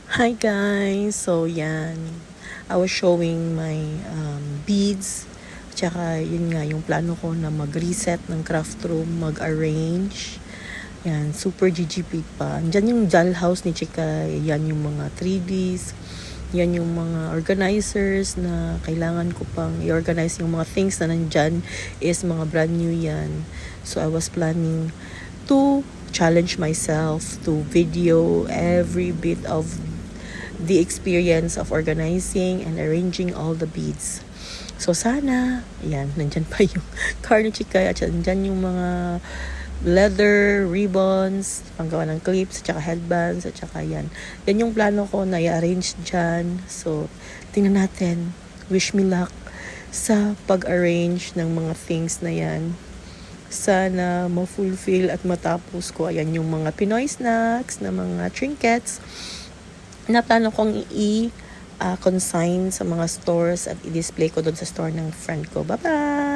Hi guys! So yan, I was showing my beads. Tsaka yun nga, yung plano ko na mag-reset ng craft room, mag-arrange. Yan, super GGP pa. Diyan yung dollhouse ni Chika. Yan yung mga 3Ds. Yan yung mga organizers na kailangan ko pang i-organize yung mga things na nandyan is mga brand new yan. So I was planning to challenge myself to video every bit of the experience of organizing and arranging all the beads. So sana, yan, nandyan pa yung car ni Chika at nandyan yung mga leather, ribbons, panggawa ng clips, at saka headbands, at saka yan. Yan yung plano ko na i-arrange dyan. So, tingnan natin. Wish me luck sa pag-arrange ng mga things na yan. Sana ma-fulfill at matapos ko. Ayan yung mga Pinoy snacks na mga trinkets na plano kong consign sa mga stores at i-display ko doon sa store ng friend ko. Bye-bye!